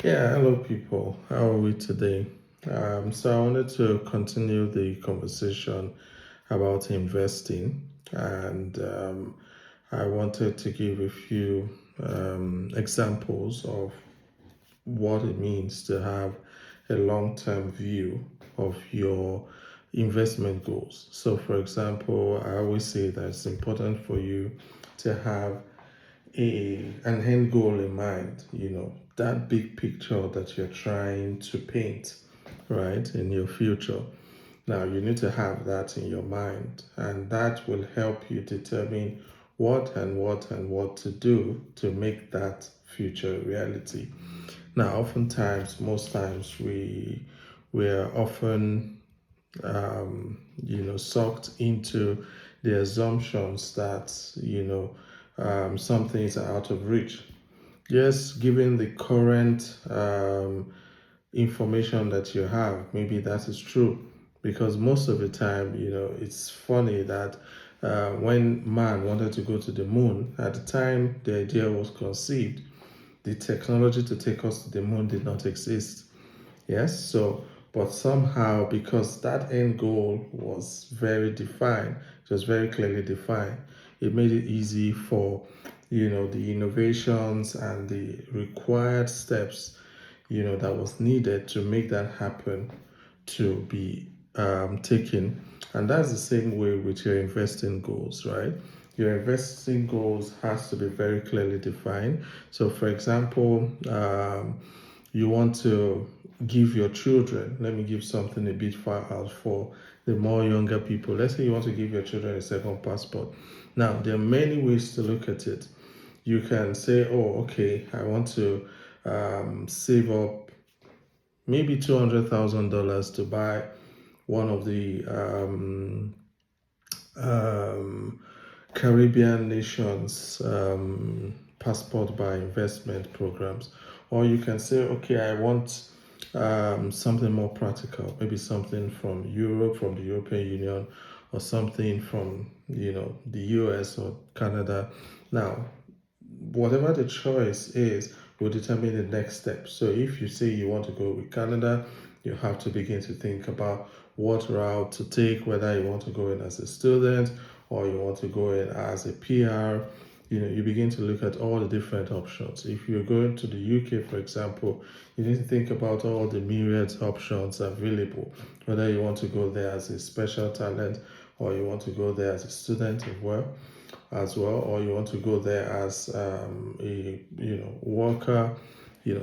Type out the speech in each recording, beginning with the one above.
Yeah, hello people. How are we today? So I wanted to continue the conversation about investing, and I wanted to give a few examples of what it means to have a long-term view of your investment goals. So, for example, I always say that it's important for you to have an end goal in mind, that big picture that you're trying to paint, right, in your future. Now, you need to have that in your mind, and that will help you determine what to do to make that future reality. Now, oftentimes, most times, we are often sucked into the assumptions that, some things are out of reach. Yes, given the current information that you have, maybe that is true. Because most of the time, it's funny that when man wanted to go to the moon, at the time the idea was conceived, the technology to take us to the moon did not exist. Yes, so but somehow because that end goal was very defined, it was very clearly defined, it made it easy for the innovations and the required steps that was needed to make that happen to be taken. And that's the same way with your investing goals, right? Your investing goals has to be very clearly defined. So, for example, you want to give your children, let me give something a bit far out for the more younger people. Let's say you want to give your children a second passport. Now, there are many ways to look at it. You can say, oh, okay, I want to save up maybe $200,000 to buy one of the um, Caribbean nations passport by investment programs. Or you can say, okay, I want something more practical, maybe something from Europe, from the European Union, or something from the US or Canada. Now, whatever the choice is will determine the next step. So if you say you want to go with Canada, you have to begin to think about what route to take, whether you want to go in as a student or you want to go in as a PR. You begin to look at all the different options. If you're going to the UK, for example, you need to think about all the myriad options available, whether you want to go there as a special talent or you want to go there as a student as well, or you want to go there as a worker.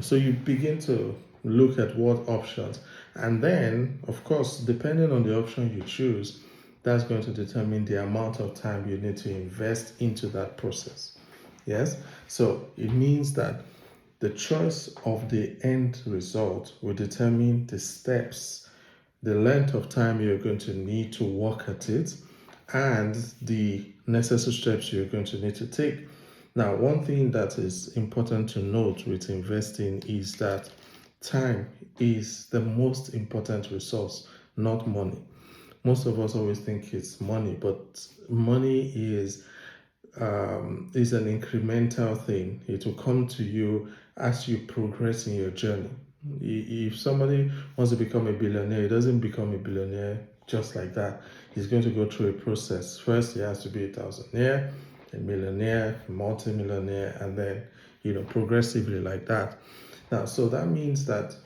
So you begin to look at what options, and then of course, depending on the option you choose, that's going to determine the amount of time you need to invest into that process. Yes, so it means that the choice of the end result will determine the steps, the length of time you're going to need to work at it, and the necessary steps you're going to need to take. Now, one thing that is important to note with investing is that time is the most important resource, not money. Most of us always think it's money, but money is an incremental thing. It will come to you as you progress in your journey. If somebody wants to become a billionaire, he doesn't become a billionaire just like that. He's going to go through a process. First, he has to be a thousandaire, a millionaire, a multimillionaire, and then, progressively like that. Now, so that means that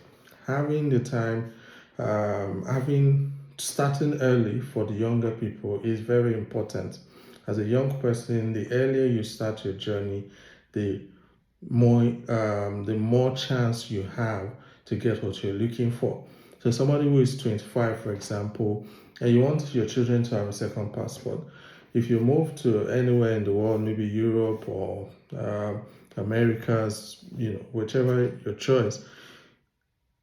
having the time, having starting early for the younger people is very important. As a young person, the earlier you start your journey, the more chance you have to get what you're looking for. So somebody who is 25, for example, and you want your children to have a second passport, if you move to anywhere in the world, maybe Europe or Americas, whichever your choice,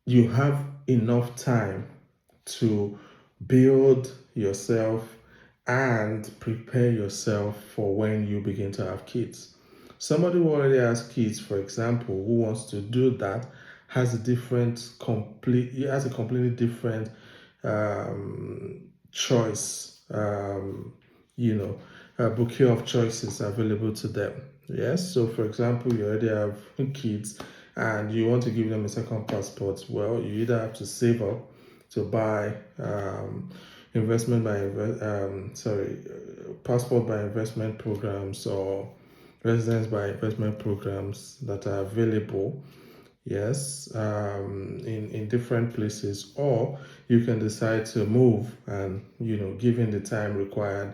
you have enough time to build yourself and prepare yourself for when you begin to have kids. Somebody who already has kids, for example, who wants to do that, has a completely different choice, a bouquet of choices available to them. Yes, so for example, you already have kids and you want to give them a second passport, well, you either have to save up to buy investment by passport by investment programs or residence by investment programs that are available, yes, in different places, or you can decide to move and, given the time required,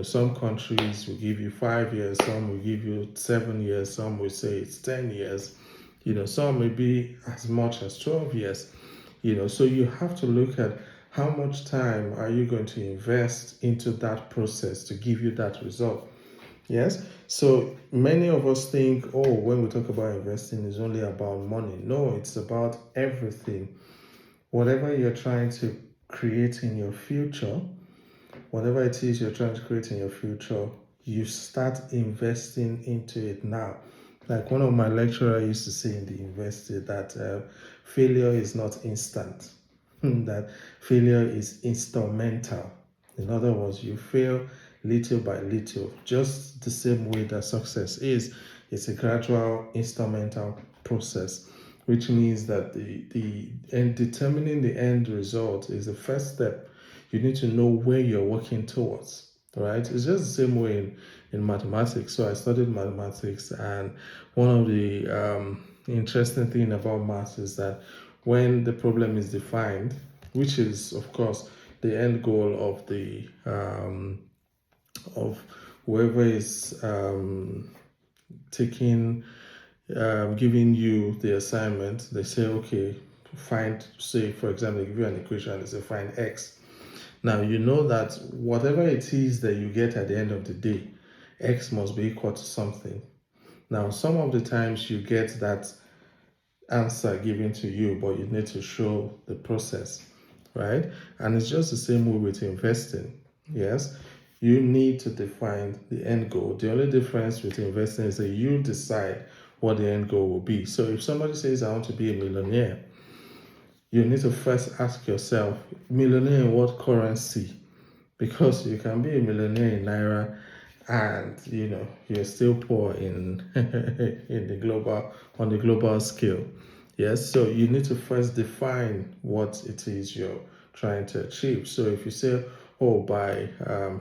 some countries will give you 5 years, some will give you 7 years, some will say it's 10 years, some may be as much as 12 years, so you have to look at how much time are you going to invest into that process to give you that result. Yes. So many of us think, oh, when we talk about investing, it's only about money. No, it's about everything. Whatever you're trying to create in your future, whatever it is you're trying to create in your future, you start investing into it now. Like one of my lecturers used to say in the university that failure is not instant, that failure is instrumental. In other words, you fail little by little, just the same way that success is. It's a gradual, instrumental process, which means that determining the end result is the first step. You need to know where you're working towards, right? It's just the same way in mathematics. So I studied mathematics, and one of the interesting thing about maths is that when the problem is defined, which is of course the end goal of the of whoever is giving you the assignment, they say, okay, find, say for example, they give you an equation, they say find x. Now you know that whatever it is that you get at the end of the day, x must be equal to something. Now some of the times you get that answer given to you, but you need to show the process, right? And it's just the same way with investing. Yes, you need to define the end goal. The only difference with investing is that you decide what the end goal will be. So if somebody says, I want to be a millionaire, you need to first ask yourself, millionaire in what currency? Because you can be a millionaire in naira and you're still poor in in the global on the global scale. Yes, so you need to first define what it is you're trying to achieve. So if you say, oh, by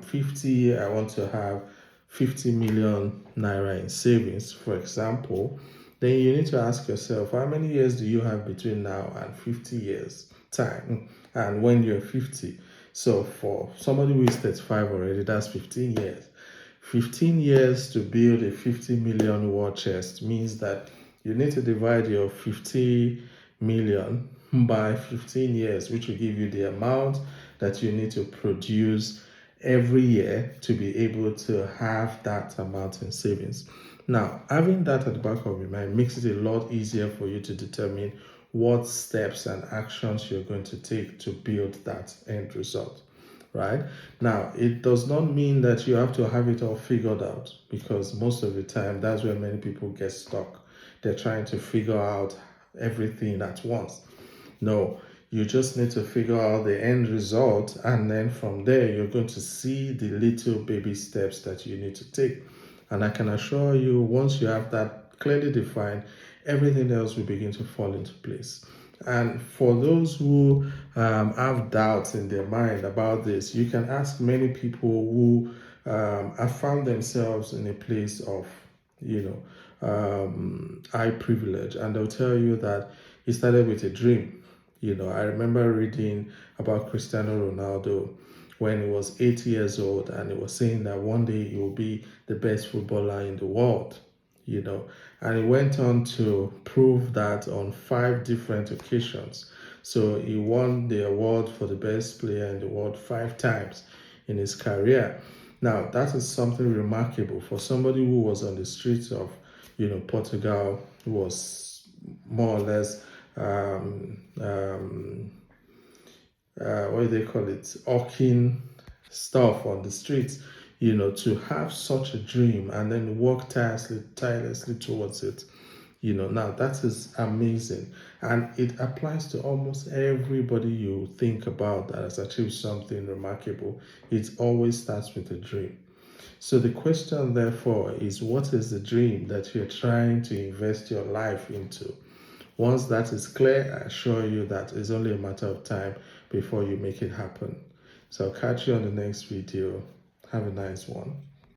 50 I want to have 50 million naira in savings, for example, then you need to ask yourself, how many years do you have between now and 50 years time, and when you're 50? So for somebody who is 35 already, that's 15 years. 15 years to build a 50 million war chest means that you need to divide your 50 million by 15 years, which will give you the amount that you need to produce every year to be able to have that amount in savings. Now, having that at the back of your mind makes it a lot easier for you to determine what steps and actions you're going to take to build that end result. Right? Now, it does not mean that you have to have it all figured out, because most of the time that's where many people get stuck. They're trying to figure out everything at once. No, you just need to figure out the end result, and then from there you're going to see the little baby steps that you need to take. And I can assure you, once you have that clearly defined, everything else will begin to fall into place. And for those who have doubts in their mind about this, you can ask many people who have found themselves in a place of, high privilege, and they'll tell you that it started with a dream. I remember reading about Cristiano Ronaldo when he was 8 years old, and he was saying that one day he will be the best footballer in the world. And he went on to prove that on 5 different occasions. So he won the award for the best player in the world 5 times in his career. Now, that is something remarkable for somebody who was on the streets of, Portugal, who was more or less, what do they call it, hawking stuff on the streets. To have such a dream and then work tirelessly towards it, now that is amazing. And it applies to almost everybody you think about that has achieved something remarkable. It always starts with a dream. So the question, therefore, is what is the dream that you're trying to invest your life into? Once that is clear, I assure you that it's only a matter of time before you make it happen. So I'll catch you on the next video. Have a nice one.